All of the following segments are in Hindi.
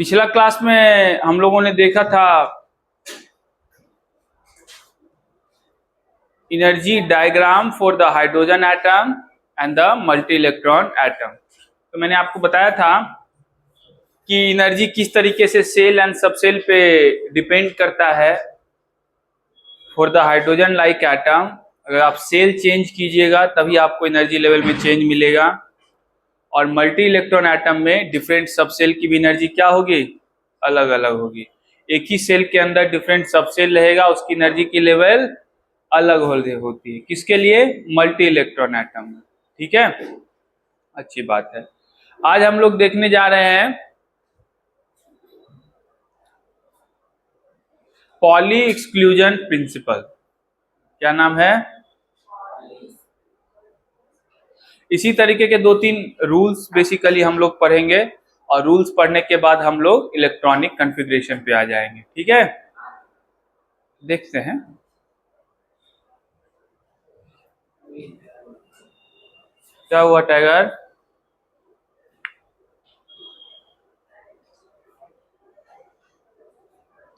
पिछला क्लास में हम लोगों ने देखा था energy diagram for the hydrogen atom and the multi electron atom. तो मैंने आपको बताया था कि एनर्जी किस तरीके से सेल एंड सबसेल पे डिपेंड करता है। For the hydrogen like atom, अगर आप सेल चेंज कीजिएगा तभी आपको एनर्जी लेवल में चेंज मिलेगा। और मल्टी इलेक्ट्रॉन एटम में डिफरेंट सबसेल की भी एनर्जी क्या होगी, अलग अलग होगी। एक ही सेल के अंदर डिफरेंट सबसेल रहेगा, उसकी एनर्जी की लेवल अलग होती है। किसके लिए, मल्टी इलेक्ट्रॉन एटम में। ठीक है, अच्छी बात है। आज हम लोग देखने जा रहे हैं पॉली एक्सक्लूजन प्रिंसिपल। क्या नाम है? इसी तरीके के दो तीन रूल्स बेसिकली हम लोग पढ़ेंगे और रूल्स पढ़ने के बाद हम लोग इलेक्ट्रॉनिक कॉन्फ़िगरेशन पे आ जाएंगे। ठीक है, देखते हैं। क्या हुआ टाइगर?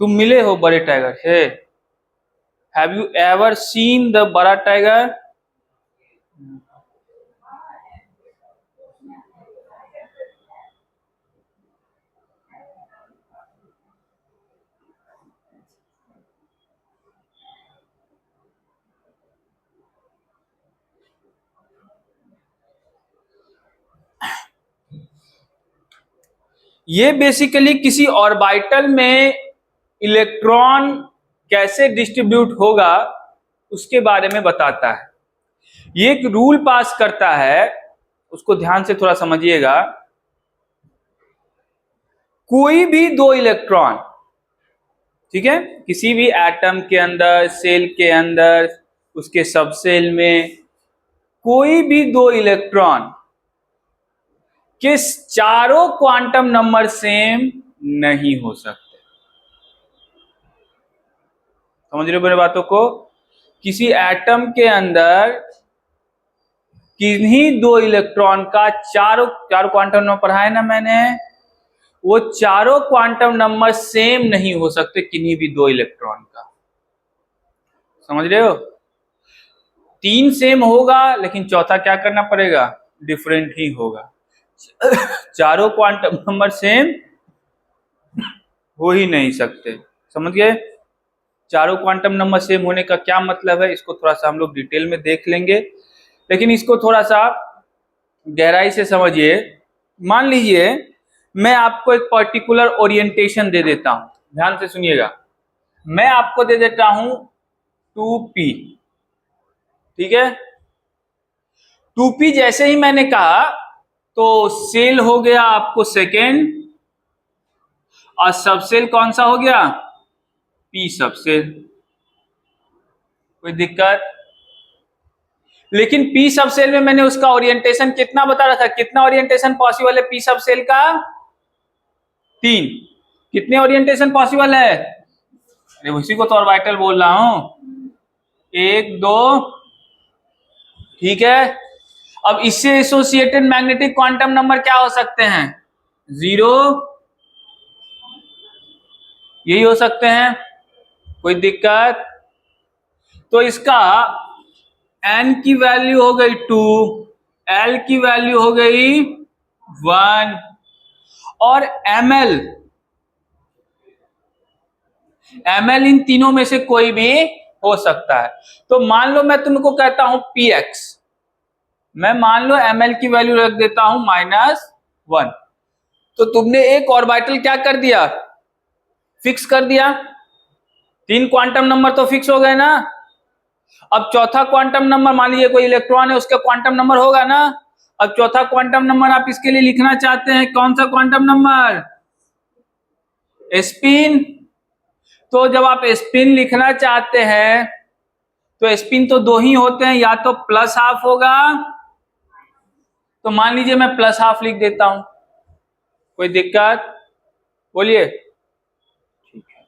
तुम मिले हो बड़े टाइगर से? Have you ever seen the बड़ा टाइगर? ये बेसिकली किसी ऑर्बिटल में इलेक्ट्रॉन कैसे डिस्ट्रीब्यूट होगा उसके बारे में बताता है। ये एक रूल पास करता है, उसको ध्यान से थोड़ा समझिएगा। कोई भी दो इलेक्ट्रॉन, ठीक है, किसी भी एटम के अंदर, सेल के अंदर, उसके सबसेल में कोई भी दो इलेक्ट्रॉन के चारों क्वांटम नंबर सेम नहीं हो सकते। समझ रहे हो मेरे बातों को? किसी एटम के अंदर किन्हीं दो इलेक्ट्रॉन का चारों क्वांटम नंबर पढ़ा है ना मैंने, वो चारों क्वांटम नंबर सेम नहीं हो सकते किन्हीं भी दो इलेक्ट्रॉन का। समझ रहे हो? तीन सेम होगा लेकिन चौथा क्या करना पड़ेगा, डिफरेंट ही होगा। चारों क्वांटम नंबर सेम हो ही नहीं सकते। समझ गए? चारों क्वांटम नंबर सेम होने का क्या मतलब है, इसको थोड़ा सा हम लोग डिटेल में देख लेंगे, लेकिन इसको थोड़ा सा गहराई से समझिए। मान लीजिए मैं आपको एक पर्टिकुलर ओरिएंटेशन दे देता हूं, ध्यान से सुनिएगा। मैं आपको दे देता हूं 2p, ठीक है। 2p जैसे ही मैंने कहा तो सेल हो गया आपको सेकेंड, और सबसेल कौन सा हो गया, p सबसेल। कोई दिक्कत? लेकिन p सबसेल में मैंने उसका ओरिएंटेशन कितना बता रहा था, कितना ओरिएंटेशन पॉसिबल है p सबसेल का? 3। कितने ओरिएंटेशन पॉसिबल है? अरे उसी को तो ऑर्बिटल बोल रहा हूं, 1 2, ठीक है। अब इससे एसोसिएटेड मैग्नेटिक क्वांटम नंबर क्या हो सकते हैं? 0, यही हो सकते हैं। कोई दिक्कत? तो इसका n की वैल्यू हो गई 2, l की वैल्यू हो गई 1, और ml इन तीनों में से कोई भी हो सकता है। तो मान लो मैं तुमको कहता हूं px, मैं मान लो ml की वैल्यू रख देता हूं -1, तो तुमने एक ऑर्बिटल क्या कर दिया, फिक्स कर दिया। 3 क्वांटम नंबर तो फिक्स हो गए ना। अब चौथा क्वांटम नंबर, मान लीजिए कोई इलेक्ट्रॉन है, उसका क्वांटम नंबर होगा ना। अब चौथा क्वांटम नंबर आप इसके लिए लिखना चाहते हैं, कौन सा क्वांटम नंबर? स्पिन। तो जब आप स्पिन लिखना चाहते हैं तो स्पिन तो दो ही होते हैं, या तो +½ होगा, तो मान लीजिए मैं +½ लिख देता हूं। कोई दिक्कत? बोलिए। ठीक है,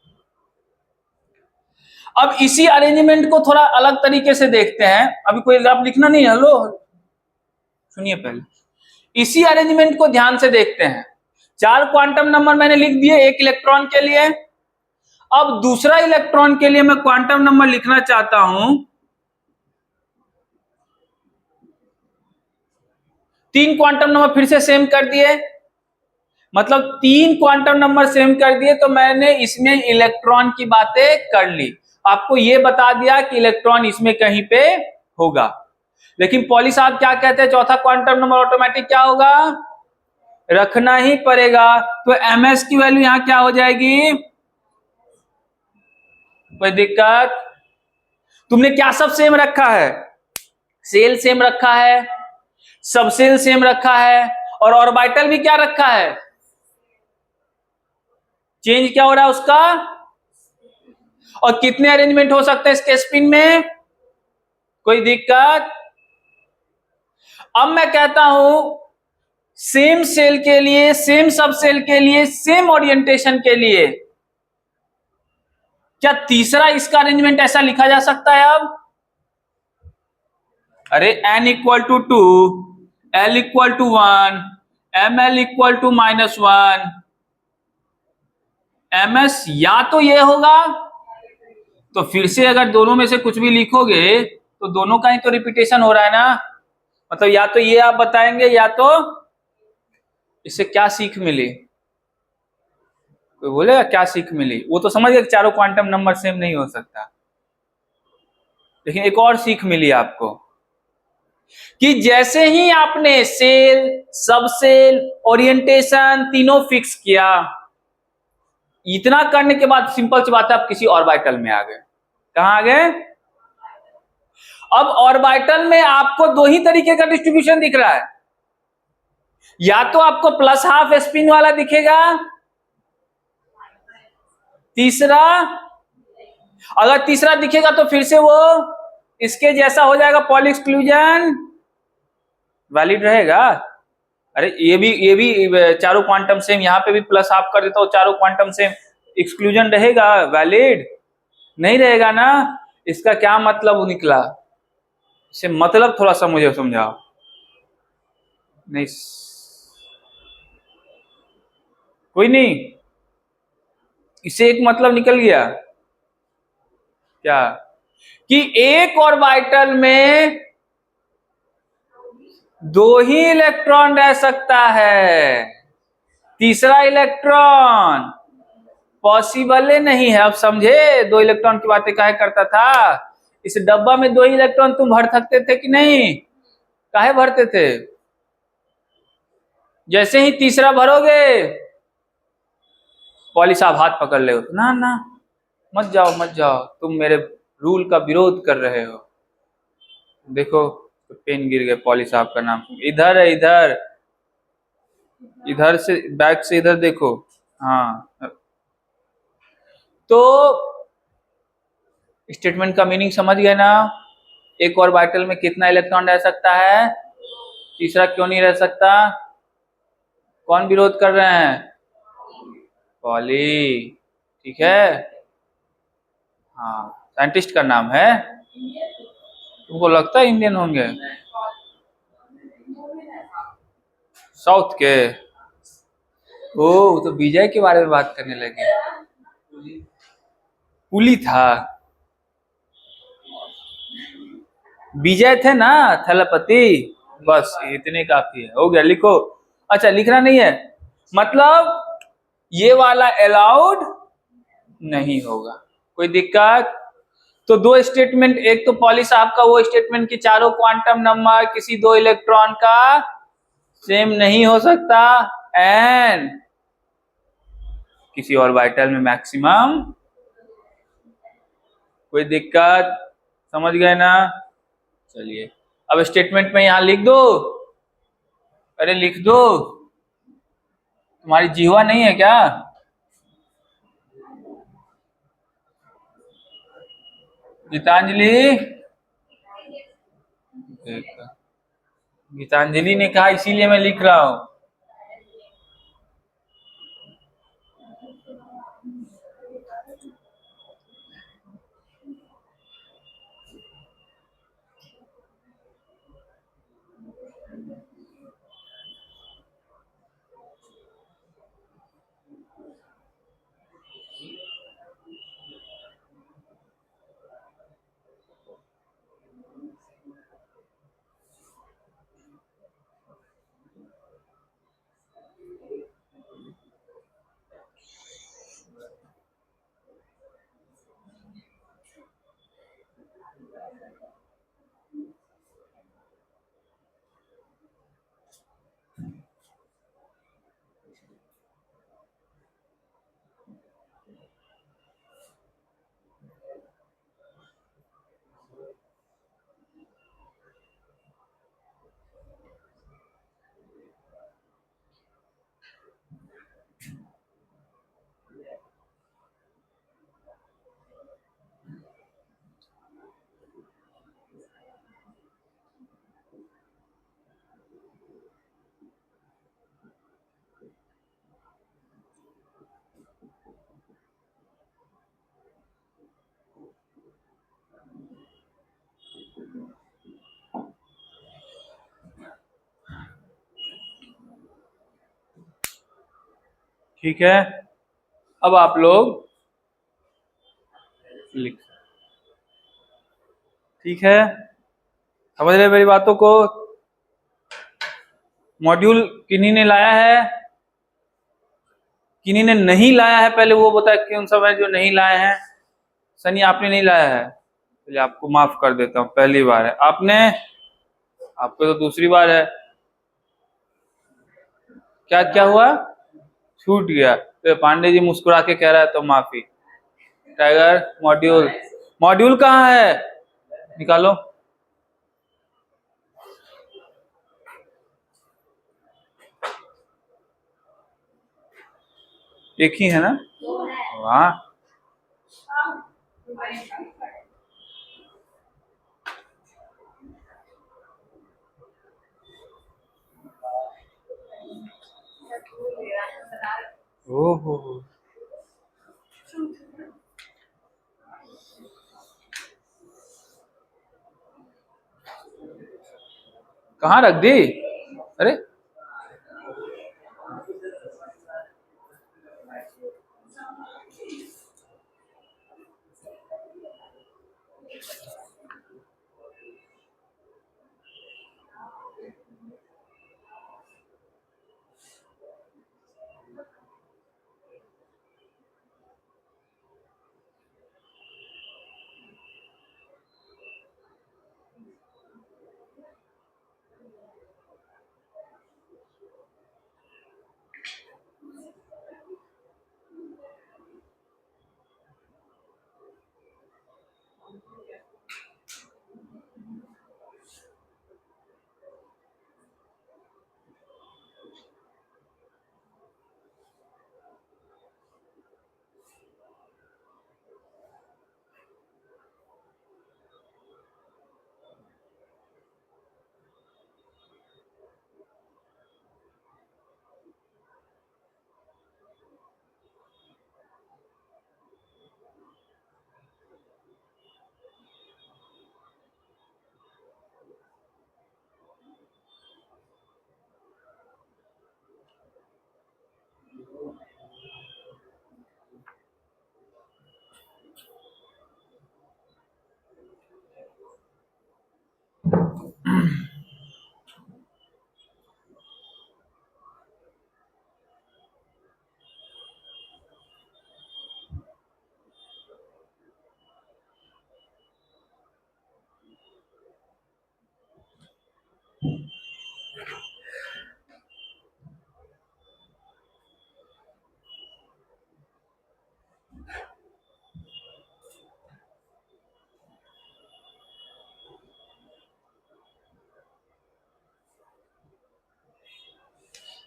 अब इसी अरेंजमेंट को थोड़ा अलग तरीके से देखते हैं। अभी कोई आप लिखना नहीं है, हेलो सुनिए पहले, इसी अरेंजमेंट को ध्यान से देखते हैं। 4 क्वांटम नंबर मैंने लिख दिए एक इलेक्ट्रॉन के लिए। अब दूसरा इलेक्ट्रॉन के लिए मैं क्वांटम नंबर लिखना चाहता हूं, 3 क्वांटम नंबर फिर से सेम कर दिए, मतलब 3 क्वांटम नंबर सेम कर दिए, तो मैंने इसमें इलेक्ट्रॉन की बातें कर ली, आपको यह बता दिया कि इलेक्ट्रॉन इसमें कहीं पे होगा। लेकिन पॉली साहब क्या कहते हैं, चौथा क्वांटम नंबर ऑटोमेटिक क्या होगा, रखना ही पड़ेगा। तो ms की वैल्यू यहां क्या हो जाएगी, कोई दिक्कत, तुमने क्या सब सेम रखा है, सेल सेम रखा है, सबसेल सेम रखा है, और ऑर्बिटल भी क्या रखा है, चेंज क्या हो रहा है उसका, और कितने अरेंजमेंट हो सकते हैं इसके स्पिन में, कोई दिक्कत। अब मैं कहता हूं सेम सेल के लिए, सेम सब सेल के लिए, सेम ओरिएंटेशन के लिए, क्या तीसरा इसका अरेंजमेंट ऐसा लिखा जा सकता है अब, अरे n equal to 2, l equal to 1, ml equal to -1, ms या तो ये होगा, तो फिर से अगर दोनों में से कुछ भी लिखोगे तो दोनों का ही तो रिपीटेशन हो रहा है ना, मतलब या तो ये आप बताएंगे या तो, इससे क्या सीख मिली, कोई बोलेगा क्या सीख मिली, वो तो समझ गए चारों क्वांटम नंबर सेम नहीं हो सकता, लेकिन एक और सीख मिली आपको कि जैसे ही आपने सेल, सबसेल, ओरिएंटेशन तीनों फिक्स किया, इतना करने के बाद सिंपल सी बात है आप किसी ऑर्बिटल में आ गए, कहां आ गए, अब ऑर्बिटल में आपको दो ही तरीके का डिस्ट्रीब्यूशन दिख रहा है, या तो आपको प्लस हाफ स्पिन वाला दिखेगा, तीसरा, अगर तीसरा दिखेगा तो फिर से वो इसके जैसा हो जाएगा, पॉली एक्सक्लूजन वैलिड रहेगा। अरे ये भी चारों क्वांटम सेम, यहां पे भी प्लस हाफ कर देता हूं, चारों क्वांटम सेम, एक्सक्लूजन रहेगा, वैलिड नहीं रहेगा ना, इसका क्या मतलब निकला, इसे मतलब थोड़ा सा मुझे समझाओ, नहीं कोई नहीं, इसे एक मतलब निकल गया क्या, कि एक ऑर्बिटल में दो ही इलेक्ट्रॉन रह सकता है, तीसरा इलेक्ट्रॉन पॉसिबल नहीं है। अब समझे दो इलेक्ट्रॉन की बातें काहे करता था, इस डब्बा में दो ही इलेक्ट्रॉन तुम भर सकते थे कि नहीं, काहे भरते थे, जैसे ही तीसरा भरोगे पॉली साहब हाथ पकड़ ले, ना ना मत जाओ मत जाओ, तुम मेरे रूल का विरोध कर रहे हो, देखो तो पेन गिर गए, पॉली साहब का नाम इधर है, इधर इधर से बैक से इधर देखो, हाँ, तो स्टेटमेंट का मीनिंग समझ गए ना, एक ऑर्बिटल में कितना इलेक्ट्रॉन रह सकता है, तीसरा क्यों नहीं रह सकता, कौन विरोध कर रहे हैं, पॉली, ठीक है, हाँ साइंटिस्ट का नाम है, तुमको लगता है इंडियन होंगे, साउथ के, ओ तो विजय के बारे में बात करने लगे, पुली था, विजय थे ना थलपति, बस इतने काफी है, हो गया, लिखो, अच्छा लिखना नहीं है, मतलब ये वाला अलाउड नहीं होगा, कोई दिक्कत। तो दो स्टेटमेंट, एक तो पॉली साहब का वो स्टेटमेंट कि चारों क्वांटम नंबर किसी दो इलेक्ट्रॉन का सेम नहीं हो सकता, एंड किसी ऑर्बिटल में मैक्सिमम, कोई दिक्कत, समझ गए ना, चलिए अब स्टेटमेंट में यहां लिख दो, अरे लिख दो, तुम्हारी जीवा नहीं है क्या, गीतांजलि, गीतांजलि ने कहा इसीलिए मैं लिख रहा हूं, ठीक है, अब आप लोग लिख, ठीक है, समझ रहे मेरी बातों को। मॉड्यूल किन्हीं ने लाया है, किन्हीं ने नहीं लाया है, पहले वो बताए कौन सब है जो नहीं लाए हैं। सनी आपने नहीं लाया है, चलिए आपको माफ कर देता हूँ, पहली बार है आपने, आपको तो दूसरी बार है। क्या क्या हुआ, छूट गया, तो पांडे जी मुस्कुरा के कह रहा है तो माफी। टाइगर मॉड्यूल, मॉड्यूल कहाँ है, निकालो। एक ही है ना, वाह, ओहो, कहाँ रख दी, अरे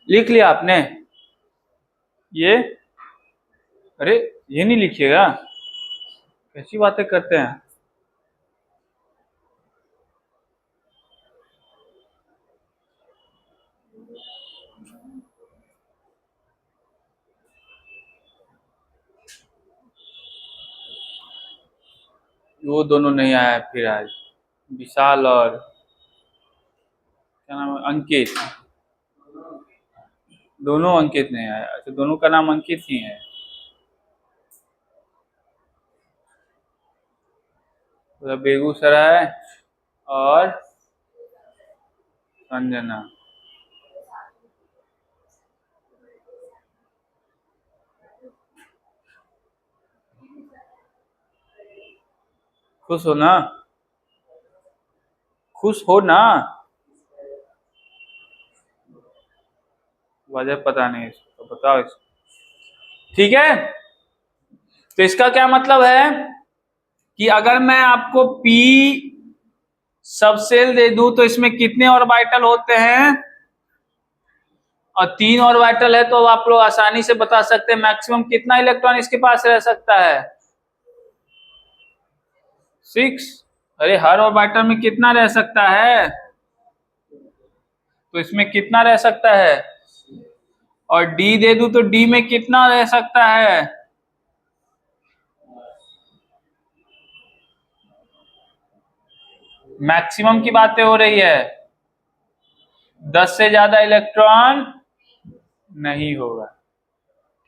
लिख लिया आपने ये, अरे ये नहीं लिखिएगा, कैसी बातें करते हैं। वो दोनों नहीं आया फिर आज, विशाल और क्या नाम है, अंकित, दोनों अंकित नहीं आया, अच्छा दोनों का नाम अंकित ही है। बेगूसराय और संजना, खुश हो ना, खुश हो ना, वजह पता नहीं इसको, तो बताओ इसको, ठीक है। तो इसका क्या मतलब है कि अगर मैं आपको P सबसेल दे दूं तो इसमें कितने ऑर्बिटल होते हैं, और 3 ऑर्बिटल है, तो आप लोग आसानी से बता सकते हैं मैक्सिमम कितना इलेक्ट्रॉन इसके पास रह सकता है, 6। अरे हर ऑर्बिटल में कितना रह सकता है, तो इसमें कितना रह सकता है, और D दे दूं तो D में कितना रह सकता है, मैक्सिमम की बातें हो रही है, 10 से ज्यादा इलेक्ट्रॉन नहीं होगा,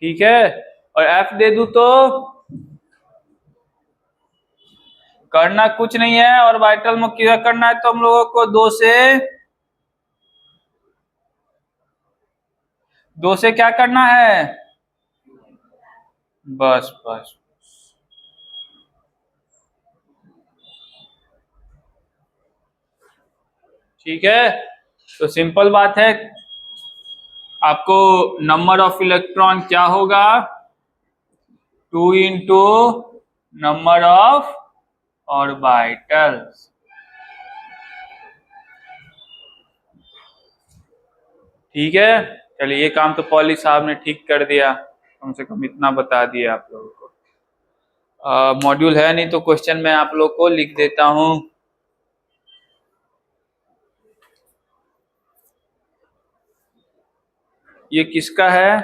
ठीक है, और F दे दूं तो करना कुछ नहीं है, और ऑर्बिटल में क्या करना है, तो हम लोगों को दो से क्या करना है, बस बस। ठीक है, तो सिंपल बात है, आपको नंबर ऑफ इलेक्ट्रॉन क्या होगा, 2 इंटू नंबर ऑफ ऑर्बिटल्स। ठीक है, चलिए ये काम तो पॉली साहब ने ठीक कर दिया, कम से कम इतना बता दिया आप लोगों को। मॉड्यूल है नहीं तो क्वेश्चन मैं आप लोग को लिख देता हूं। ये किसका है,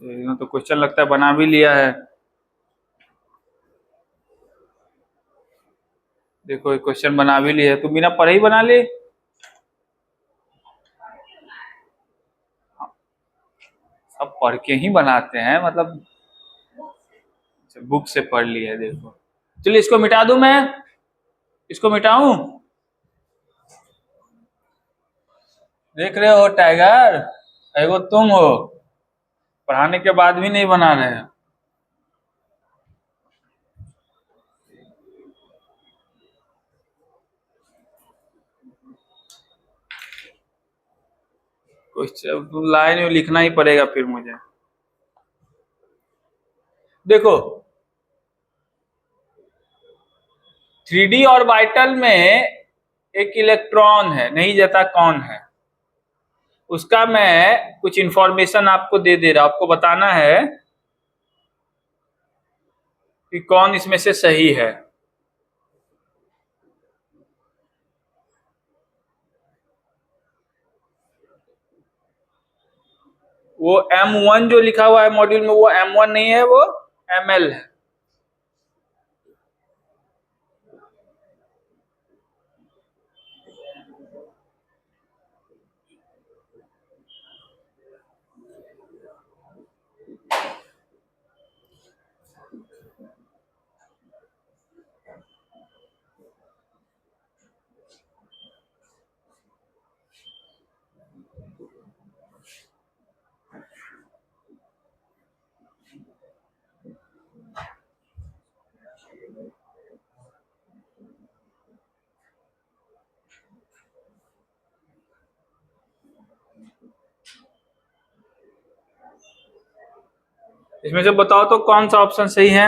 तो क्वेश्चन लगता है बना भी लिया है। देखो क्वेश्चन बना भी लिया है, तुम बिना पढ़े ही बना ले। सब पढ़ के ही बनाते हैं, मतलब बुक से पढ़ लिया है। देखो चलिए इसको मिटा दूं मैं, इसको मिटाऊं, देख रहे हो टाइगर, एगो तुम हो, पढ़ाने के बाद भी नहीं बना रहे हो। कुछ लाइन में लिखना ही पड़ेगा फिर मुझे। देखो 3D ऑर्बिटल में एक इलेक्ट्रॉन है, नहीं जाता कौन है, उसका मैं कुछ इंफॉर्मेशन आपको दे दे रहा हूं, आपको बताना है कि कौन इसमें से सही है। वो M1 जो लिखा हुआ है मॉड्यूल में, वो M1 नहीं है, वो ML है। इसमें से बताओ तो कौन सा ऑप्शन सही है।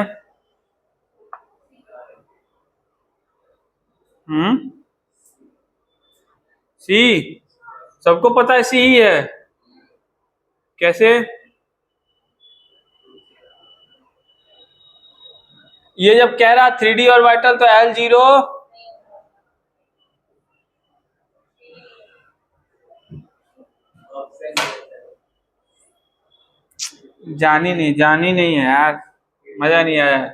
सी, सबको पता है सी ही है। कैसे, ये जब कह रहा 3D ऑर्बिटल तो L0, जानी नहीं है यार, मजा नहीं आया।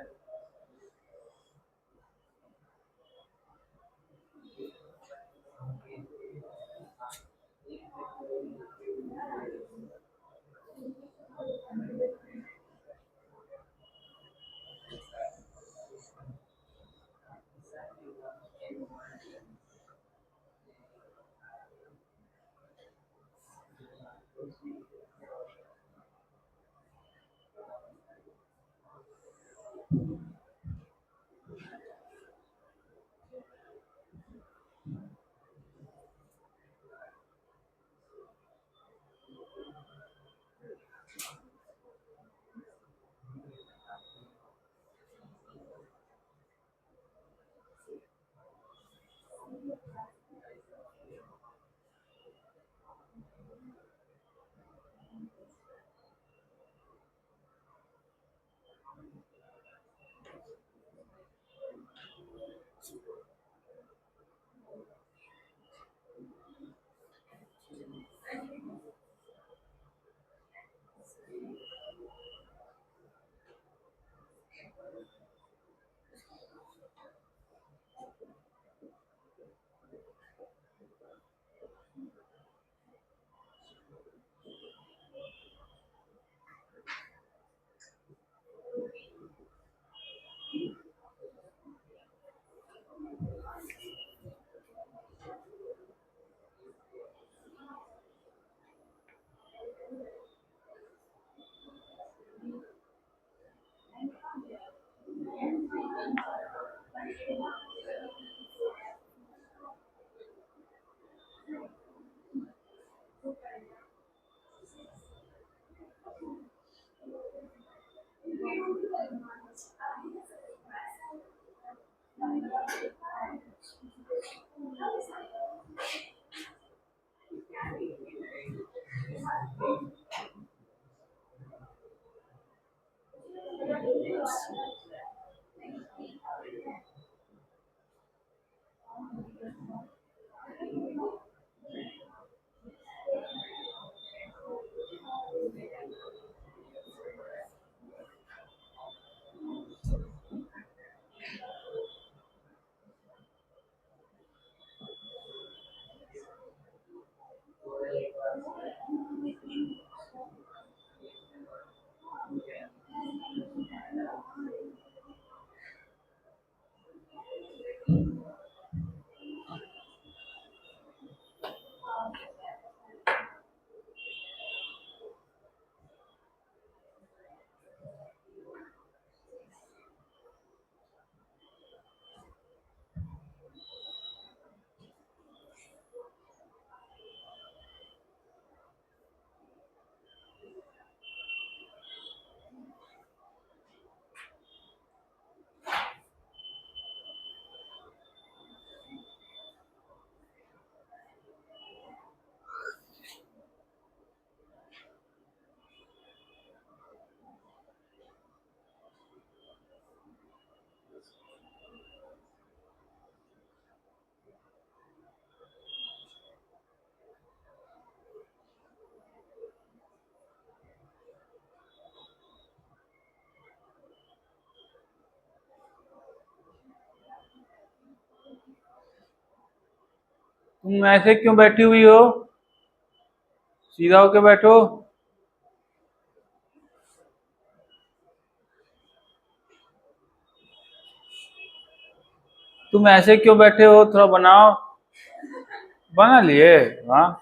तुम ऐसे क्यों बैठी हुई हो? सीधा होके बैठो। तुम ऐसे क्यों बैठे हो? थोड़ा बनाओ। बना लिए? हाँ।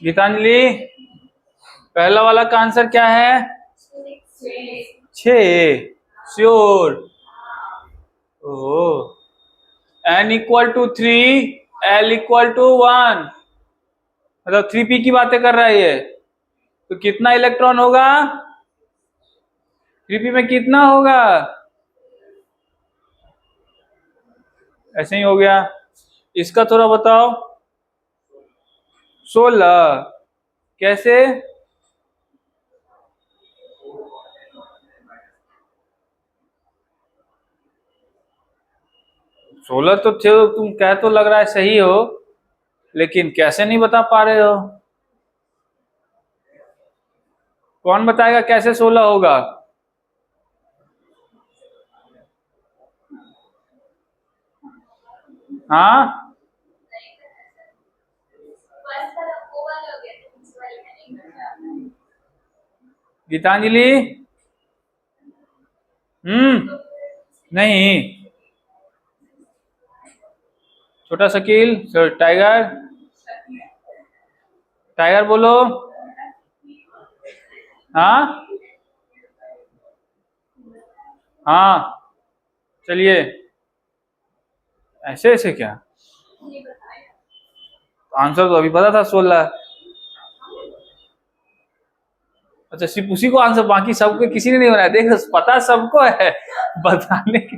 गीतांजलि, पहला वाला का आंसर क्या है? 6। Sure? Oh. n equal to 3, l equal to 1, मतलब 3p की बातें कर रहा है ये। तो कितना इलेक्ट्रॉन होगा? 3p में कितना होगा? ऐसे ही हो गया। इसका थोड़ा बताओ। 16। कैसे? सोलह तो थे, तुम कह तो लग रहा है सही हो, लेकिन कैसे नहीं बता पा रहे हो? कौन बताएगा कैसे 16 होगा? हाँ, गीतांजलि। नहीं। छोटा शकील, टाइगर, टाइगर बोलो। हाँ हाँ, चलिए। ऐसे ऐसे क्या? आंसर तो अभी पता था 16। अच्छा, सिर्फ उसी को आंसर, बाकी सबको किसी ने नहीं बनाया? देख, पता सबको है, बताने की।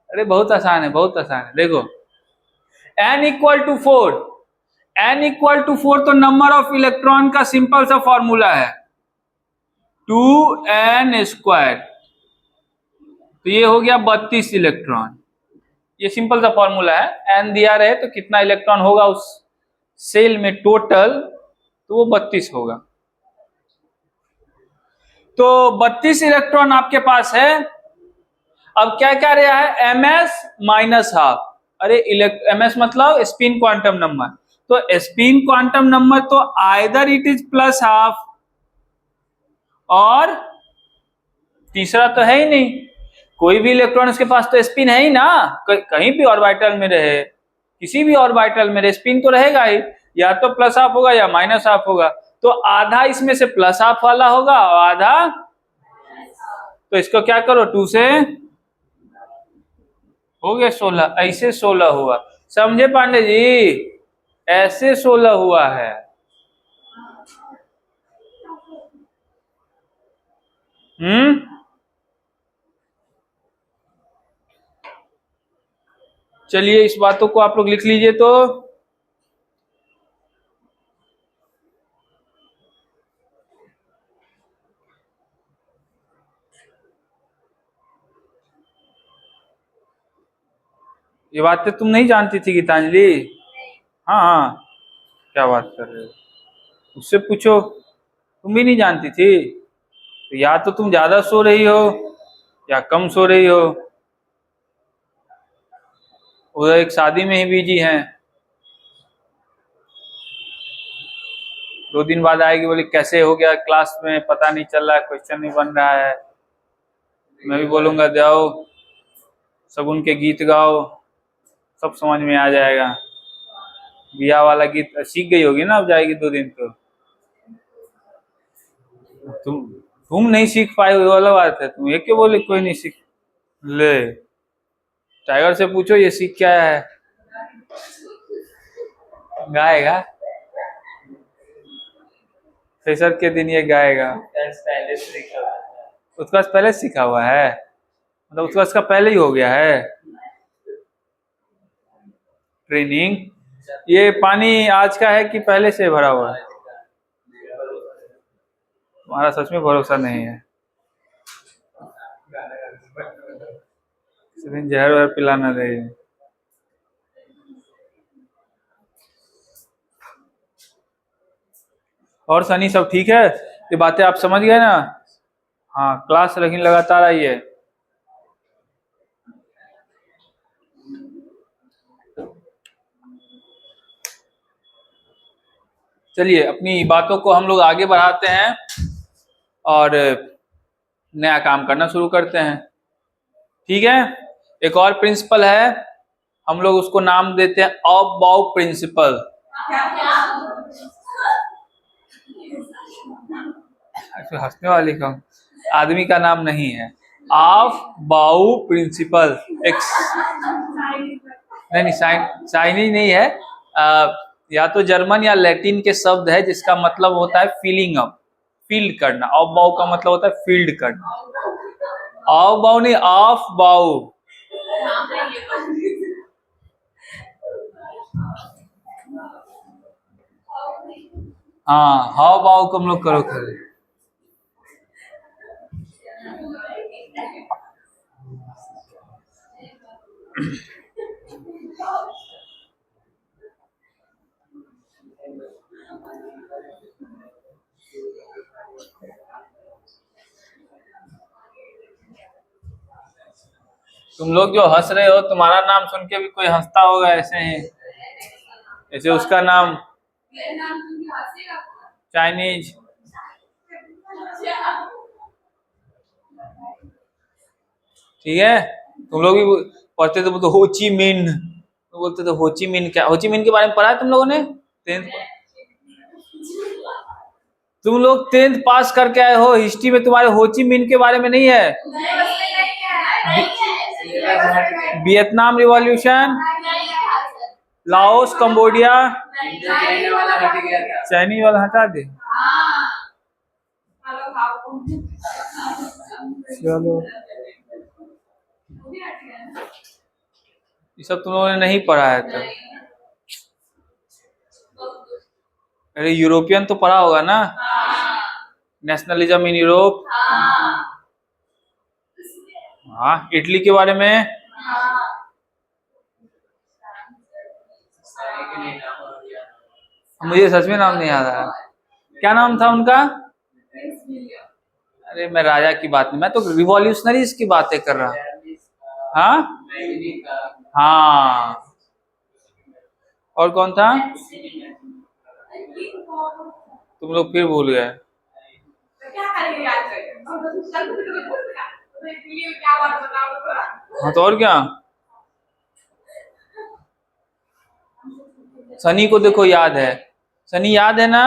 अरे बहुत आसान है, बहुत आसान है, देखो। n equal to 4, n equal to 4 तो नंबर ऑफ इलेक्ट्रॉन का सिंपल सा फॉर्मूला है 2n²। तो ये हो गया 32 इलेक्ट्रॉन। ये सिंपल सा फॉर्मूला है। n दिया रहे तो कितना इलेक्ट्रॉन होगा उस सेल में टोटल, तो वो 32 होगा। तो 32 इलेक्ट्रॉन आपके पास है। अब क्या क्या रहा है? ms minus half. अरे ms मतलब स्पिन क्वांटम नंबर। तो स्पिन क्वांटम नंबर तो either it is plus half, और तीसरा तो है ही नहीं। कोई भी इलेक्ट्रॉन उसके पास तो स्पिन है ही ना, कहीं भी ऑर्बिटल में रहे, किसी भी ऑर्बिटल में रहे, स्पिन तो रहेगा ही। या तो प्लस हाफ होगा या माइनस हाफ होगा। तो आधा इसमें से प्लस हाफ वाला होगा और आधा, तो इसको क्या करो, 2 से हो गया 16। ऐसे 16 हुआ, समझे पांडे जी? ऐसे 16 हुआ है। चलिए, इस बातों को आप लोग लिख लीजिए। तो ये बातें तुम नहीं जानती थी गीतांजलि? हाँ हाँ, क्या बात कर रहे हो? उससे पूछो, तुम भी नहीं जानती थी? तो या तो तुम ज्यादा सो रही हो या कम सो रही हो। उधर एक शादी में ही बिजी हैं। 2 दिन बाद आएगी, बोली कैसे हो गया क्लास में, पता नहीं चल रहा है, क्वेश्चन नहीं बन रहा है। मैं भी बोलूंगा जाओ शगुन के गीत गाओ, सब समझ में आ जाएगा। बियाह वाला गीत सीख गई होगी ना, अब जाएगी 2 दिन तो। तुम नहीं सीख पाए, वो अलग बात है। तुम ये क्यों बोले कोई नहीं सीख? ले, टाइगर से पूछो ये सीख क्या है। गाएगा, फ्रेशर के दिन ये गाएगा। उसका पहले सीखा हुआ है, मतलब उसका पहले ही हो गया है ट्रेनिंग। ये पानी आज का है कि पहले से भरा हुआ है? तुम्हारा सच में भरोसा नहीं है। इस दिन जहर वहर पिलाना नहीं। और सनी सब ठीक है? ये बातें आप समझ गए ना? हाँ, क्लास लेकिन लगातार आई है। चलिए अपनी बातों को हम लोग आगे बढ़ाते हैं और नया काम करना शुरू करते हैं। ठीक है, एक और प्रिंसिपल है, हम लोग उसको नाम देते हैं ऑफ बाउ प्रिंसिपल। हंसने वाली का आदमी का नाम नहीं है, ऑफ बाउ प्रिंसिपल। नहीं, चाइनीज नहीं है, या तो जर्मन या लैटिन के शब्द है जिसका मतलब होता है फीलिंग अप, फील्ड करना। ऑफ बाउ का मतलब होता है फील्ड करना। ऑफ बाउ नहीं, ऑफ बाउ। हाँ, हाउ बाउ को हम लोग करो खड़े। तुम लोग जो हंस रहे हो, तुम्हारा नाम सुन के भी कोई हंसता होगा ऐसे ही, जैसे उसका नाम चाइनीज। ठीक है, तुम लोग भी पढ़ते थे तो होची मिन, तो बोलते थे होची मिन। क्या होची मिन के बारे में पढ़ा है तुम लोगों ने? तुम लोग 10th पास करके आए हो, हिस्ट्री में तुम्हारे होची मिन के बारे में नहीं है? Vietnam revolution, Laos, Cambodia, Chinese वाला हटा दे। चलो, ये सब तुम लोगों ने नहीं पढ़ा है तो। अरे यूरोपियन तो पढ़ा होगा ना, नेशनलिज्म इन यूरोप। हाँ, इटली के बारे में। मुझे सच में नाम नहीं याद आ रहा, क्या नाम था उनका? अरे मैं राजा की बात नहीं, मैं तो रिवॉल्यूशनरीज की बातें कर रहा हूँ। हाँ हाँ, और कौन था? तुम लोग फिर भूल गए। हाँ तो और क्या, सनी को देखो याद है, सनी याद है ना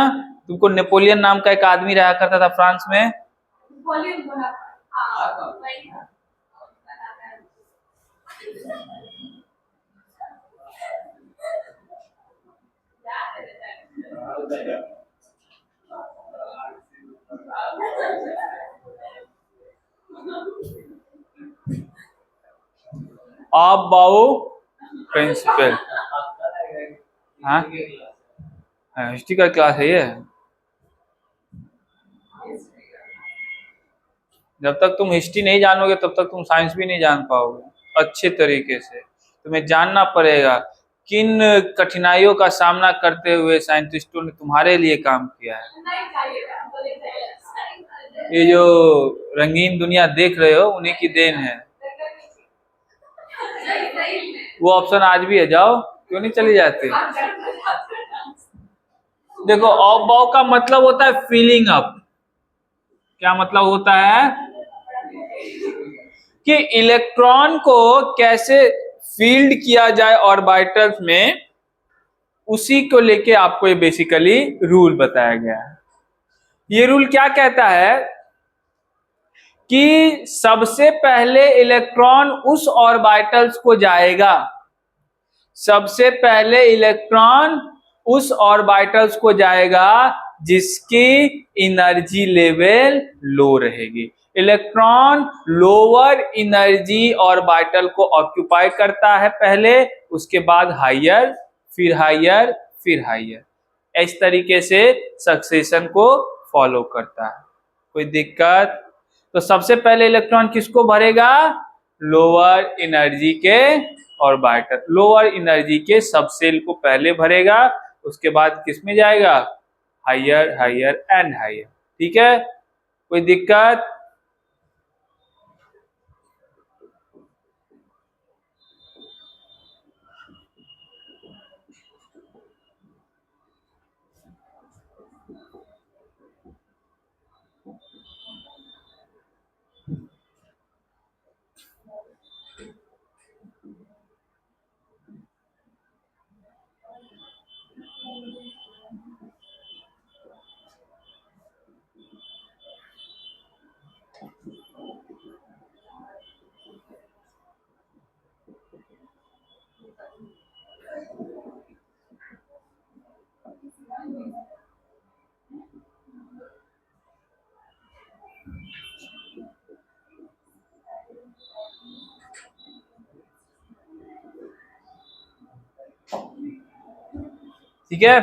तुमको? नेपोलियन नाम का एक आदमी रहा करता था फ्रांस में। ऑफ बाउ प्रिंसिपल। हाँ, हिस्ट्री का क्लास है ये। जब तक तुम हिस्ट्री नहीं जानोगे तब तक तुम साइंस भी नहीं जान पाओगे अच्छे तरीके से। तुम्हें जानना पड़ेगा किन कठिनाइयों का सामना करते हुए साइंटिस्टों ने तुम्हारे लिए काम किया है। ये जो रंगीन दुनिया देख रहे हो उन्हीं की देन है। वो ऑप्शन आज भी है, जाओ, क्यों नहीं चली जाते? देखो, ऑफ बाउ का मतलब होता है फीलिंग अप। क्या मतलब होता है? कि इलेक्ट्रॉन को कैसे फील्ड किया जाए ऑर्बिटल्स में, उसी को लेके आपको ये बेसिकली रूल बताया गया है। ये रूल क्या कहता है कि सबसे पहले इलेक्ट्रॉन उस ऑर्बिटल्स को जाएगा, सबसे पहले इलेक्ट्रॉन उस ऑर्बिटल्स को जाएगा जिसकी एनर्जी लेवल लो रहेगी। इलेक्ट्रॉन लोअर एनर्जी ऑर्बिटल को ऑक्यूपाई करता है पहले, उसके बाद हायर, फिर हायर, फिर हायर। इस तरीके से सक्सेशन को फॉलो करता है। कोई दिक्कत? तो सबसे पहले इलेक्ट्रॉन किसको भरेगा? लोअर एनर्जी के ऑर्बिटल, लोअर एनर्जी के सबसेल को पहले भरेगा, उसके बाद किस में जाएगा? Higher, higher and higher. ठीक है, कोई दिक्कत? ठीक है,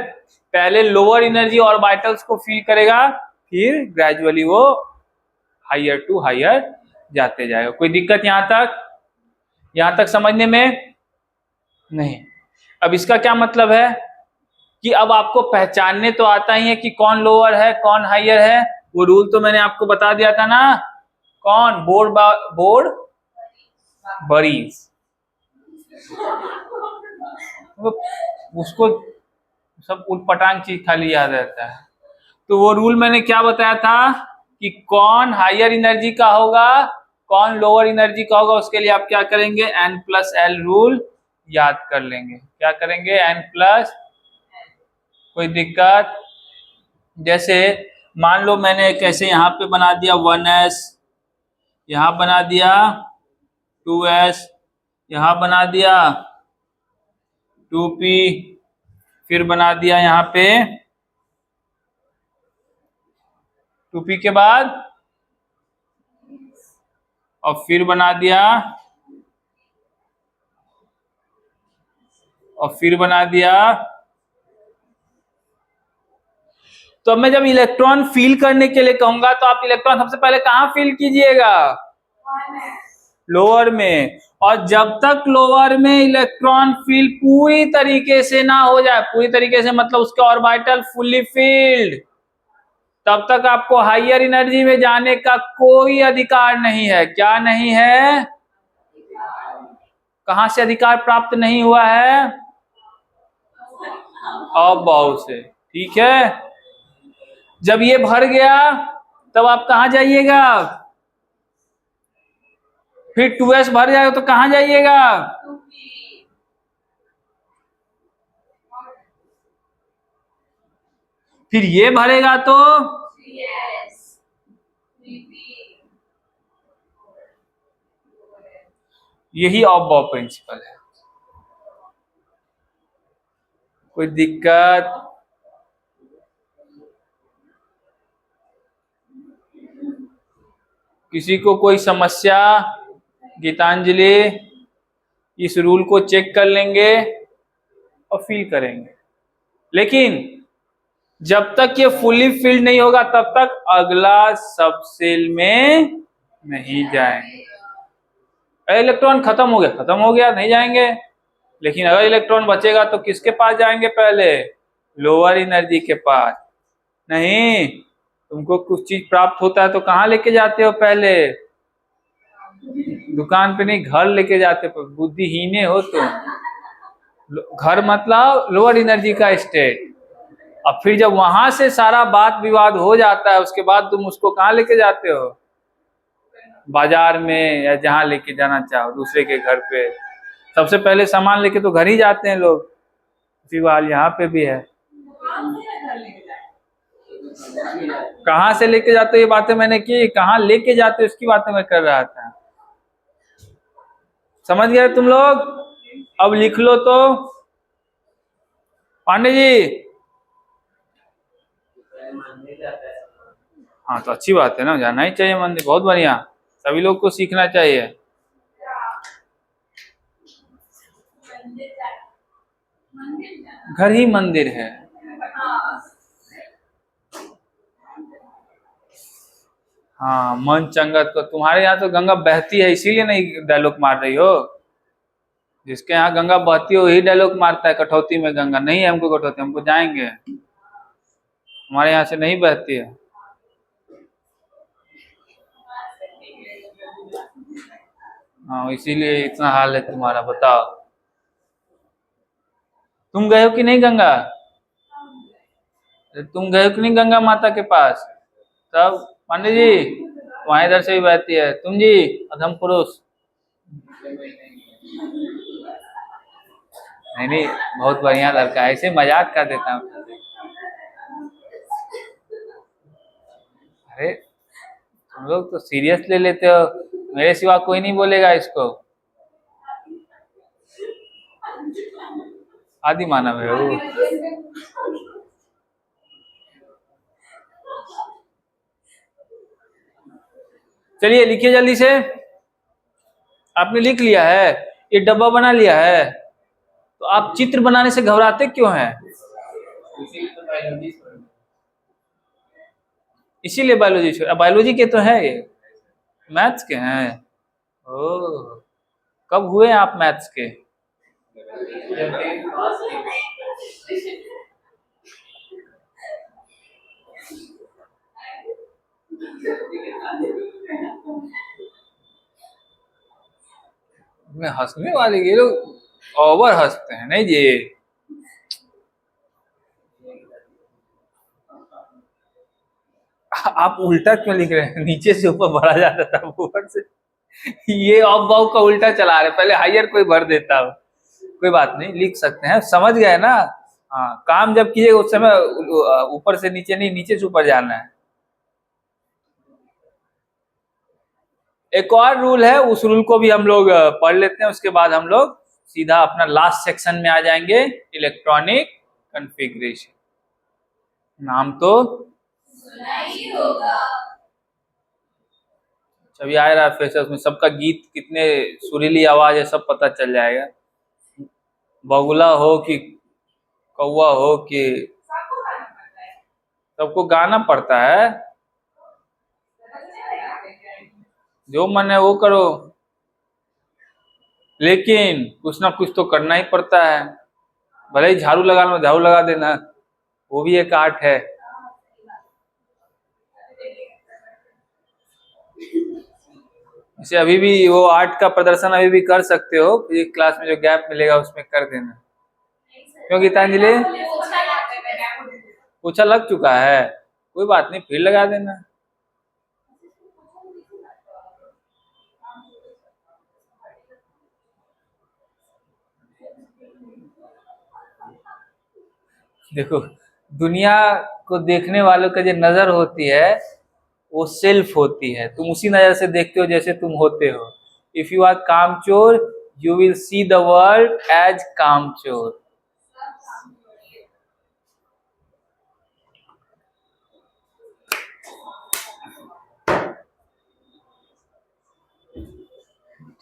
पहले लोअर एनर्जी ऑर्बिटल्स को फील करेगा, फिर ग्रेजुअली वो हायर टू हायर जाते जाएगा। कोई दिक्कत यहां तक समझने में? नहीं। अब इसका क्या मतलब है कि अब आपको पहचानने तो आता ही है कि कौन लोअर है कौन हायर है। वो रूल तो मैंने आपको बता दिया था ना, कौन? बोर्ड बरीज, उसको सब उटपटांग चीज खाली याद रहता है। तो वो रूल मैंने क्या बताया था कि कौन हायर एनर्जी का होगा कौन लोअर एनर्जी का होगा, उसके लिए आप क्या करेंगे, N+L रूल याद कर लेंगे। क्या करेंगे? N+, कोई दिक्कत? जैसे मान लो मैंने कैसे यहाँ पे बना दिया 1s, यहाँ बना दिया 2s, यहाँ बना दिया 2p, फिर बना दिया यहाँ पे 2p के बाद, और फिर बना दिया, और फिर बना दिया। तो अब मैं जब इलेक्ट्रॉन फील करने के लिए कहूंगा तो आप इलेक्ट्रॉन सबसे पहले कहां फील कीजिएगा? लोअर में। और जब तक लोअर में इलेक्ट्रॉन फील पूरी तरीके से ना हो जाए, पूरी तरीके से मतलब उसके ऑर्बिटल फुल्ली फील्ड, तब तक आपको हायर एनर्जी में जाने का कोई अधिकार नहीं है। क्या नहीं है? कहां से अधिकार प्राप्त नहीं हुआ है? अबव से। ठीक है, जब ये भर गया तब आप कहां जाइएगा? फिर 2s भर जाएगा तो कहां जाइएगा? फिर ये भरेगा तो यही अबव प्रिंसिपल है। कोई दिक्कत? किसी को कोई समस्या? गीतांजलि, इस रूल को चेक कर लेंगे और फील करेंगे, लेकिन जब तक ये फुली फिल्ड नहीं होगा तब तक अगला सब सेल में नहीं जाएंगे। इलेक्ट्रॉन खत्म हो गया नहीं जाएंगे, लेकिन अगर इलेक्ट्रॉन बचेगा तो किसके पास जाएंगे? पहले लोअर एनर्जी के पास। नहीं, तुमको कुछ चीज प्राप्त होता है तो कहाँ लेके जाते हो? पहले दुकान पे नहीं, घर लेके जाते हो। बुद्धिहीने हो तुम। घर मतलब लोअर एनर्जी का स्टेट। अब फिर जब वहां से सारा बात विवाद हो जाता है उसके बाद तुम उसको कहाँ लेके जाते हो? बाजार में या जहाँ लेके जाना चाहो, दूसरे के घर पे। सबसे पहले सामान लेके तो घर ही जाते हैं लोग। उसी बात यहाँ पे भी है। कहाँ से लेके जाते हो ये बातें मैंने की, कहाँ लेके जाते हो इसकी बातें मैं कर रहा था। समझ गए तुम लोग? अब लिख लो तो। पांडे जी, हाँ तो अच्छी बात है ना, जाना ही चाहिए मंदिर, बहुत बढ़िया, सभी लोग को सीखना चाहिए। घर ही मंदिर है। हाँ, मन चंगत को। तुम्हारे यहाँ तो गंगा बहती है इसीलिए नहीं डायलॉग मार रही हो। जिसके यहाँ गंगा बहती है वही डायलॉग मारता है कटौती में गंगा। नहीं है हमको कटौती, हमको जाएंगे, हमारे यहाँ से नहीं बहती है। हाँ, इसीलिए इतना हाल है तुम्हारा। बताओ, तुम गए हो कि नहीं गंगा? तुम गए हो कि नहीं गंगा माता के पास? तब पांडे जी, वहां इधर से भी बहती है। तुम जी अधम पुरुष। नहीं, बहुत बढ़िया लड़का है, ऐसे मजाक कर देता हूँ। अरे तुम लोग तो सीरियस ले लेते हो, मेरे सिवा कोई नहीं बोलेगा इसको। आदि मानव है वो। चलिए लिखिए जल्दी से। आपने लिख लिया है? ये डब्बा बना लिया है? तो आप चित्र बनाने से घबराते क्यों हैं? इसीलिए बायोलॉजी छोड़ा। बायोलॉजी के तो है ये, मैथ्स के हैं। ओह, कब हुए आप मैथ्स के? में हंसने वाले ये लोग ओवर हंसते हैं नहीं जी। आप उल्टा क्यों लिख रहे हैं? नीचे से ऊपर भरा जाता था, ऊपर से ये ऑफ बाउ का उल्टा चला रहे। पहले हायर कोई भर देता हो। कोई बात नहीं, लिख सकते हैं, समझ गए ना। हाँ, काम जब कीजिए उस समय ऊपर से नीचे नहीं, नीचे से ऊपर जाना है। एक और रूल है, उस रूल को भी हम लोग पढ़ लेते हैं, उसके बाद हम लोग सीधा अपना लास्ट सेक्शन में आ जाएंगे, इलेक्ट्रॉनिक कॉन्फ़िगरेशन। नाम तो नहीं होगा। अभी आ रहा है फिर, उसमें सबका गीत कितने सुरीली आवाज है सब पता चल जाएगा। बगुला हो कि कौवा हो कि सबको गाना पड़ता है। जो मन है वो करो, लेकिन कुछ ना कुछ तो करना ही पड़ता है। भले ही झाड़ू लगा लो, झाड़ू लगा देना, वो भी एक आर्ट है। इसे अभी भी वो आर्ट का प्रदर्शन अभी भी कर सकते हो, एक क्लास में जो गैप मिलेगा उसमें कर देना। क्यों गीतांजलि? पोछा लग चुका है, कोई बात नहीं, फिर लगा देना। देखो, दुनिया को देखने वालों का जो नजर होती है वो सेल्फ होती है। तुम उसी नजर से देखते हो जैसे तुम होते हो। इफ यू आर कामचोर, you will see the world as कामचोर।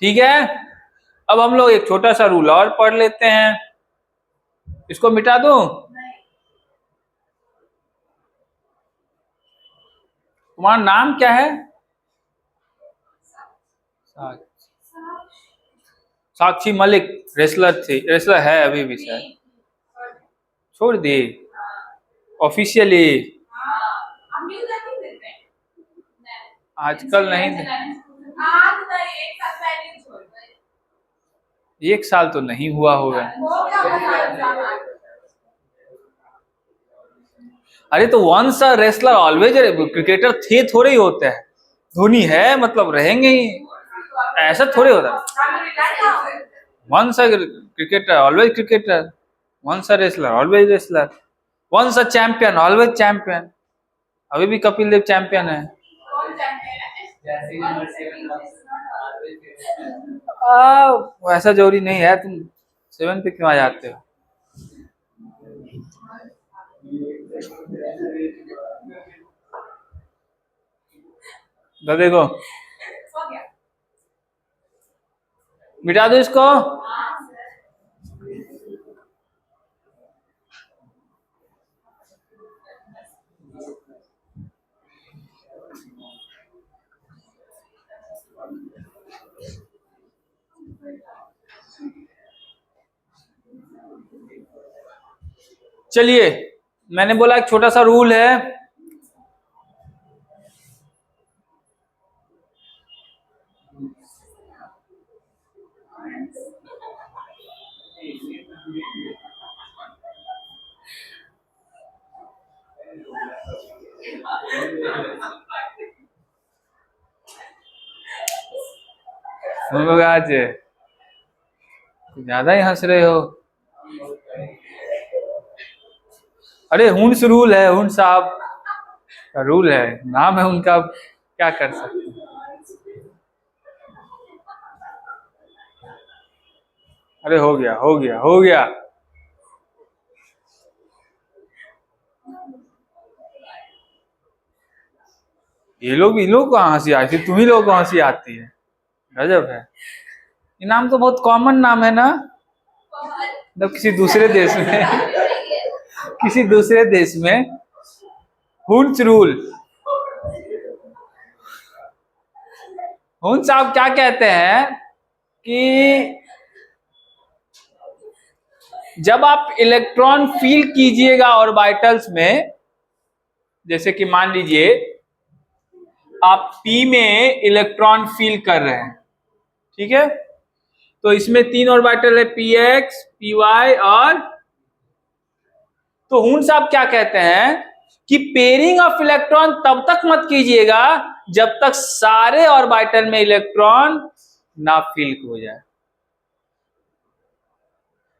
ठीक है, अब हम लोग एक छोटा सा रूल और पढ़ लेते हैं। इसको मिटा दूं? तुम्हारा नाम क्या है? साक्षी मलिक। रेसलर थी, रेसलर है अभी भी शायद, छोड़ दी ऑफिशियली। आजकल नहीं, एक साल तो नहीं हुआ होगा। अरे तो once a wrestler always, cricketer थे थोड़े ही होते हैं। धोनी है मतलब रहेंगे ही, ऐसा थोड़े होता है। Once a cricketer always cricketer, once a wrestler always wrestler, once a champion always champion. अभी भी कपिल देव चैंपियन है। वैसा जरूरी नहीं है, तुम 7 पे क्यों आ जाते हो? तो देखो, मिटा दो इसको। चलिए, मैंने बोला एक छोटा सा रूल है। तुम लोग आज ज्यादा ही हंस रहे हो। अरे हुंस रूल है, हुंस साहब का रूल है, नाम है उनका, क्या कर सकते हैं। अरे हो गया हो गया हो गया। ये लोग, इन लोग को हंसी आती, तुम ही लोगों को हंसी आती है। गजब है। ये नाम तो बहुत कॉमन नाम है ना, मतलब किसी दूसरे देश में किसी दूसरे देश में हुंस रूल। हुंस साहब क्या कहते हैं कि जब आप इलेक्ट्रॉन फील कीजिएगा ऑर्बिटल्स में, जैसे कि मान लीजिए आप p में इलेक्ट्रॉन फील कर रहे हैं, ठीक है, तो इसमें 3 ऑर्बिटल है, px, py और, तो हुंस साहब क्या कहते हैं कि पेयरिंग ऑफ इलेक्ट्रॉन तब तक मत कीजिएगा जब तक सारे ऑर्बिटल में इलेक्ट्रॉन ना फील हो जाए।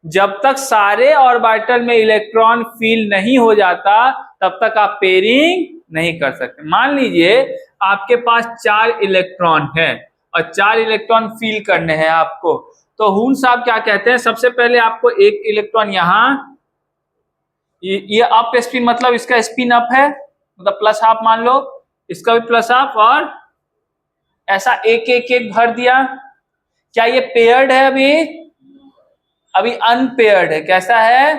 जब तक सारे ऑर्बिटल में इलेक्ट्रॉन फील नहीं हो जाता तब तक आप पेयरिंग नहीं कर सकते। मान लीजिए आपके पास 4 इलेक्ट्रॉन है और 4 इलेक्ट्रॉन फील करने हैं आपको, तो हुंस साहब क्या कहते हैं, सबसे पहले आपको एक इलेक्ट्रॉन यहां, ये अप स्पिन मतलब इसका स्पिन अप है, मतलब प्लस हाफ मान लो, इसका भी प्लस हाफ, और ऐसा एक एक एक भर दिया। क्या ये पेयर्ड है? अभी अनपेयर्ड है। कैसा है?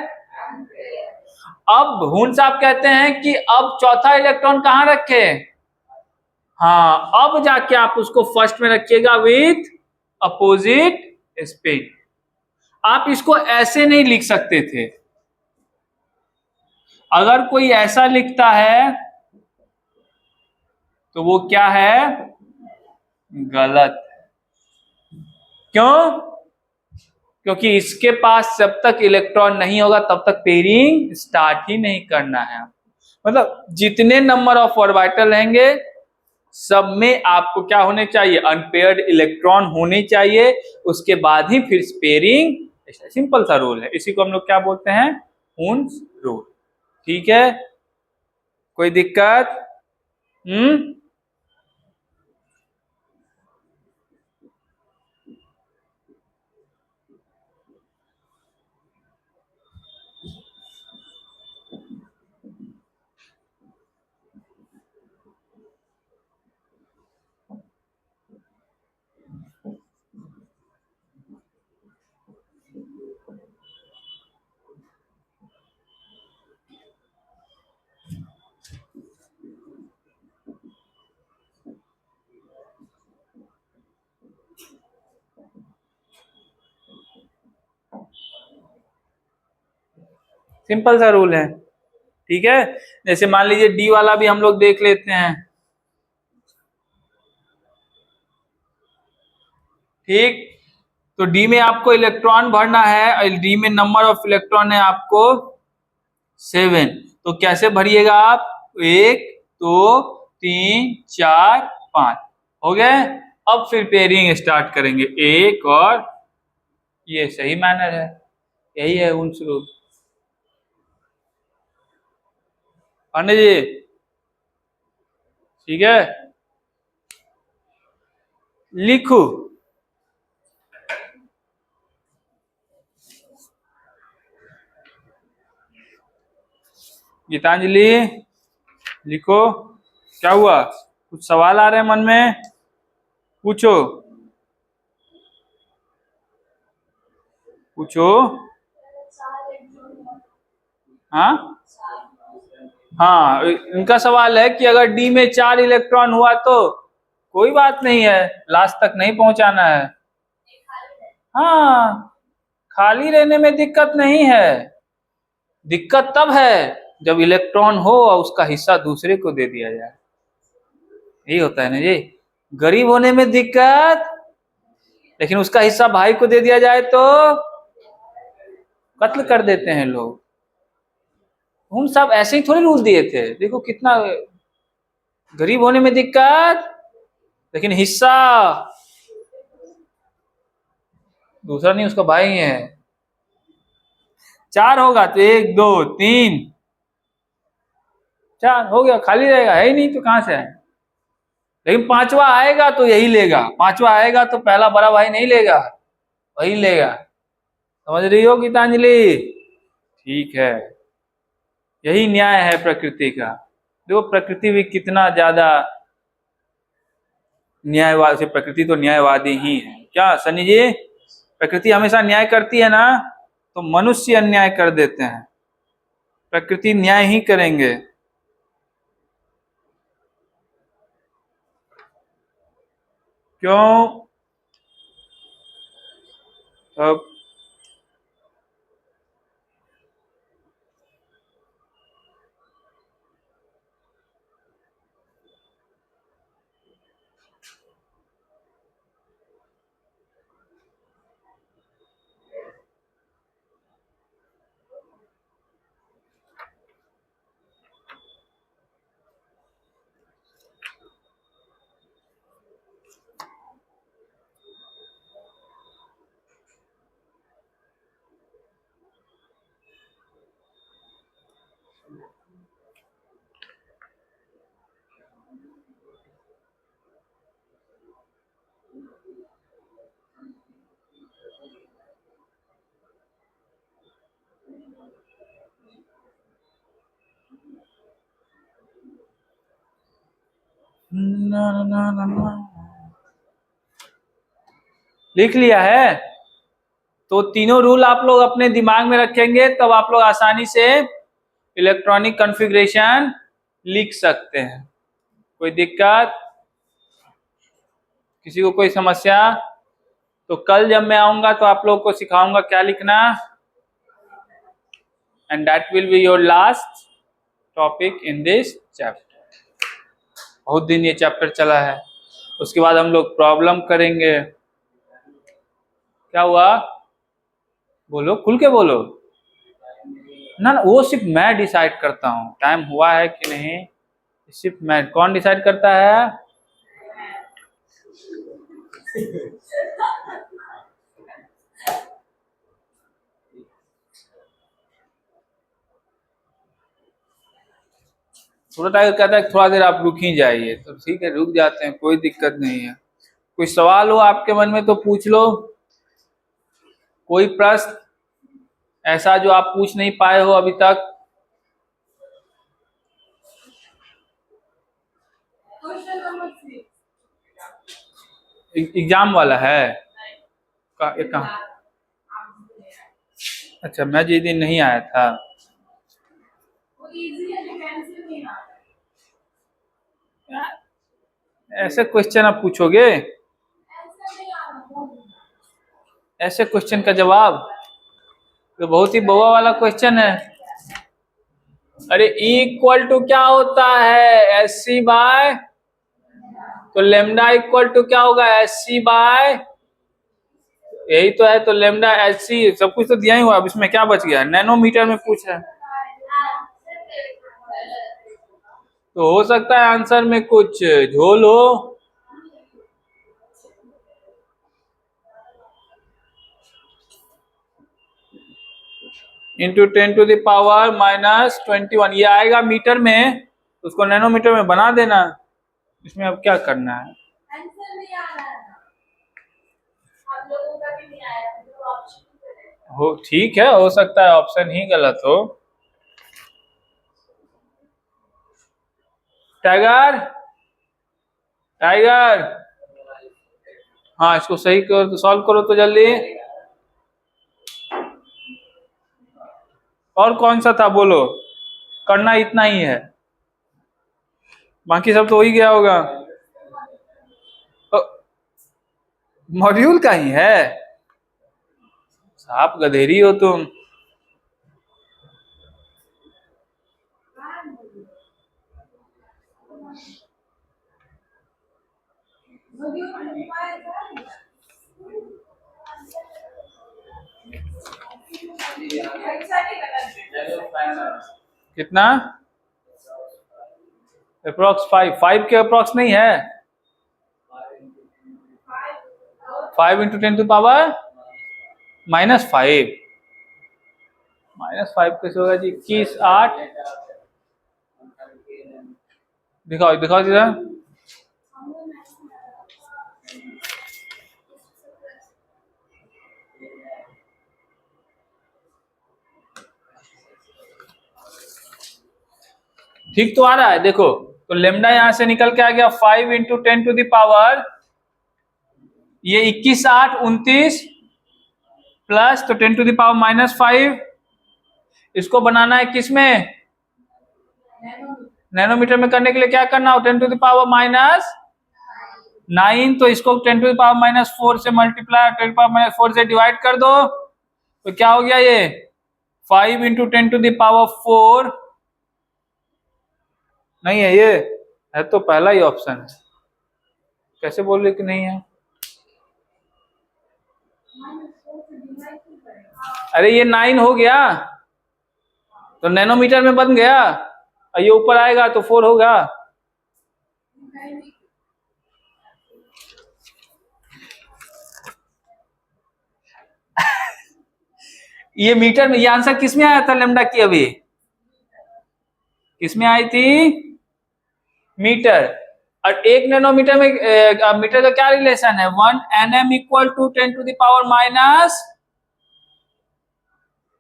अब हुंस साहब कहते हैं कि अब चौथा इलेक्ट्रॉन कहां रखे? हाँ, अब जाके आप उसको फर्स्ट में रखिएगा विथ अपोजिट स्पिन। आप इसको ऐसे नहीं लिख सकते थे। अगर कोई ऐसा लिखता है तो वो क्या है? गलत। क्यों? क्योंकि इसके पास जब तक इलेक्ट्रॉन नहीं होगा तब तक पेयरिंग स्टार्ट ही नहीं करना है। मतलब जितने नंबर ऑफ ऑर्बिटल रहेंगे सब में आपको क्या होने चाहिए? अनपेयर्ड इलेक्ट्रॉन होने चाहिए, उसके बाद ही फिर पेयरिंग। सिंपल सा रूल है, इसी को हम लोग क्या बोलते हैं? हुंस रूल। ठीक है, कोई दिक्कत? सिंपल सा रूल है। ठीक है, जैसे मान लीजिए डी वाला भी हम लोग देख लेते हैं। ठीक, तो डी में आपको इलेक्ट्रॉन भरना है और डी में नंबर ऑफ इलेक्ट्रॉन है आपको 7। तो कैसे भरिएगा आप? 1 2 3 4 5 हो गए। अब फिर पेयरिंग स्टार्ट करेंगे, 1 और ये सही मैनर है, यही है हुंस रूल। पांडे जी ठीक है, लिखो। गीतांजलि लिखो। क्या हुआ? कुछ सवाल आ रहे हैं मन में? पूछो पूछो। हाँ हाँ, इनका सवाल है कि अगर डी में 4 इलेक्ट्रॉन हुआ तो कोई बात नहीं है, लास्ट तक नहीं पहुंचाना है। हाँ, खाली रहने में दिक्कत नहीं है। दिक्कत तब है जब इलेक्ट्रॉन हो और उसका हिस्सा दूसरे को दे दिया जाए। यही होता है ना जी। गरीब होने में दिक्कत, लेकिन उसका हिस्सा भाई को दे दिया जाए तो कत्ल कर देते हैं लोग। हम सब ऐसे ही थोड़ी रूल दिए थे। देखो कितना गरीब होने में दिक्कत, लेकिन हिस्सा दूसरा नहीं, उसका भाई है। 4 होगा तो 1 2 3 4 हो गया, खाली रहेगा, है ही नहीं तो कहां से आए? लेकिन 5वां आएगा तो यही लेगा। 5वां आएगा तो पहला बड़ा भाई नहीं लेगा, वही लेगा। समझ रही हो गीतांजलि? ठीक है, यही न्याय है प्रकृति का। देखो प्रकृति भी कितना ज्यादा न्यायवादी, प्रकृति तो न्यायवादी ही है। क्या सनी जी? प्रकृति हमेशा न्याय करती है ना, तो मनुष्य अन्याय कर देते हैं। प्रकृति न्याय ही करेंगे। क्यों? अब ना ना ना ना लिख लिया है तो तीनों रूल आप लोग अपने दिमाग में रखेंगे, तब आप लोग आसानी से इलेक्ट्रॉनिक कॉन्फ़िगरेशन लिख सकते हैं। कोई दिक्कत? किसी को कोई समस्या? तो कल जब मैं आऊंगा तो आप लोग को सिखाऊंगा क्या लिखना, and that will be your last topic in this chapter. बहुत दिन ये चैप्टर चला है, उसके बाद हम लोग प्रॉब्लम करेंगे। क्या हुआ? बोलो, खुल के बोलो ना। वो सिर्फ मैं डिसाइड करता हूँ टाइम हुआ है कि नहीं, सिर्फ मैं। कौन डिसाइड करता है? थोड़ा टाइगर कहता है थोड़ा देर आप रुक ही जाइए, तो ठीक है रुक जाते हैं, कोई दिक्कत नहीं है। कोई सवाल हो आपके मन में तो पूछ लो। कोई प्रश्न ऐसा जो आप पूछ नहीं पाए हो अभी तक? एग्जाम वाला है? कहाँ? अच्छा, मैं जिस दिन नहीं आया था। ऐसे क्वेश्चन आप पूछोगे? ऐसे क्वेश्चन का जवाब तो बहुत ही बवा वाला क्वेश्चन है। अरे इक्वल टू क्या होता है? एस सी बाय, तो लेमडा इक्वल टू क्या होगा? एस सी बाय, यही तो है। तो लेमडा एस सी सब कुछ तो दिया ही हुआ, अब इसमें क्या बच गया? नैनोमीटर में पूछ है, तो हो सकता है आंसर में कुछ झोल हो। इंटू 10⁻⁻21 ये आएगा मीटर में, उसको नैनोमीटर में बना देना। इसमें अब क्या करना है? हो ठीक है, हो सकता है ऑप्शन ही गलत हो। टाइगर, टाइगर, हाँ इसको सही करो तो, सॉल्व करो तो जल्दी। और कौन सा था बोलो? करना इतना ही है, बाकी सब तो हो ही गया होगा। मॉड्यूल का ही है? आप गधेरी हो तुम। कितना? अप्रोक्स 5 के अप्रोक्स नहीं है। 5 इंटू 10⁻⁻5 -5 कैसे होगा जी? 21 8 दिखाओ दिखाओ जरा। ठीक तो आ रहा है देखो। तो लेमडा यहां से निकल के आ गया 5 इंटू 10⁻, ये 21 8 29 प्लस तो 10⁻⁻5, इसको बनाना है किसमें, नैनोमीटर में करने के लिए क्या करना हो, 10 टू द पावर माइनस 9, तो इसको 10 टू द पावर माइनस 4 से मल्टीप्लाई, 10 पावर माइनस 4 से डिवाइड कर दो, तो क्या हो गया ये 5 इंटू 10 टू द पावर 4, नहीं है ये, है तो पहला ही ऑप्शन है, कैसे बोल रहे कि नहीं है, अरे ये 9 हो गया तो नैनोमीटर में बन गया, और ये ऊपर आएगा तो 4 होगा। ये मीटर में, ये आंसर किसमें आया था लेमडा की, अभी किसमें आई थी, मीटर। और 1 नैनोमीटर में मीटर का क्या रिलेशन है, 1 nm equal to 10 to the power minus,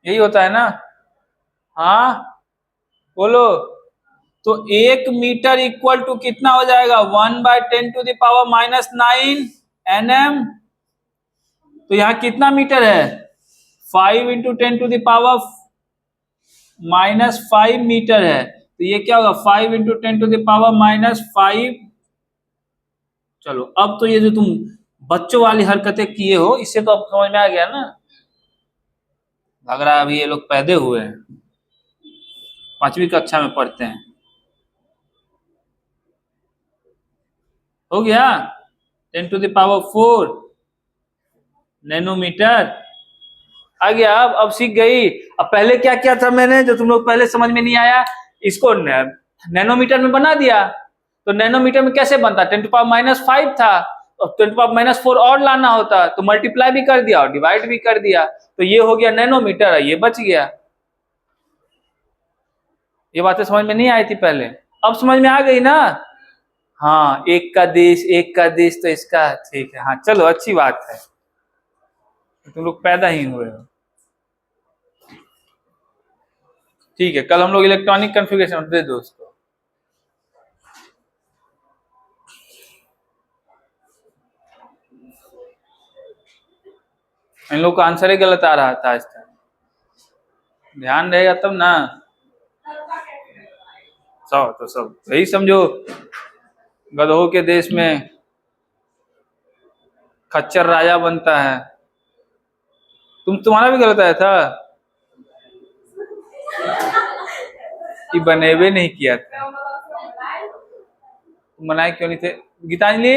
यही होता है ना, हाँ बोलो, तो 1 मीटर इक्वल टू कितना हो जाएगा, 1/10 to the power minus 9 nm, तो यहाँ कितना मीटर है, 5 into 10 to the power minus 5 metre है, तो ये क्या होगा 5 into 10 to the power minus 5। चलो अब तो ये जो तुम बच्चों वाली हरकतें किए हो, इससे तो अब समझ में आ गया ना, लग रहा है अभी ये लोग पैदे हुए हैं, 5वीं कक्षा में पढ़ते हैं, हो गया 10 टू द पावर 4 नैनोमीटर आ गया। अब सीख गई। अब पहले क्या किया था मैंने, जो तुम लोग पहले समझ में नहीं आया, इसको नैनोमीटर में बना दिया, तो नैनोमीटर में कैसे बनता, 10 टू पावर माइनस 5 था, और 10 टू पावर माइनस 4 और लाना होता, तो मल्टीप्लाई भी कर दिया और डिवाइड भी कर दिया, तो ये हो गया नैनोमीटर, ये बच गया। ये बातें समझ में नहीं आई थी पहले, अब समझ में आ गई ना, हाँ, एक का देश तो इसका, ठीक है, हाँ चलो अच्छी बात है, तुम लोग पैदा ही हुए हो, ठीक है। कल हम लोग इलेक्ट्रॉनिक कॉन्फ़िगरेशन दे दो उसको, इन लोग का आंसर ही गलत आ रहा था आज तक, ध्यान रहेगा तब ना, सब यही समझो, गधों के देश में खच्चर राजा बनता है, तुम्हारा भी गलत आया था कि बनेवे नहीं किया था, तुम बनाए क्यों नहीं थे गीतांजलि?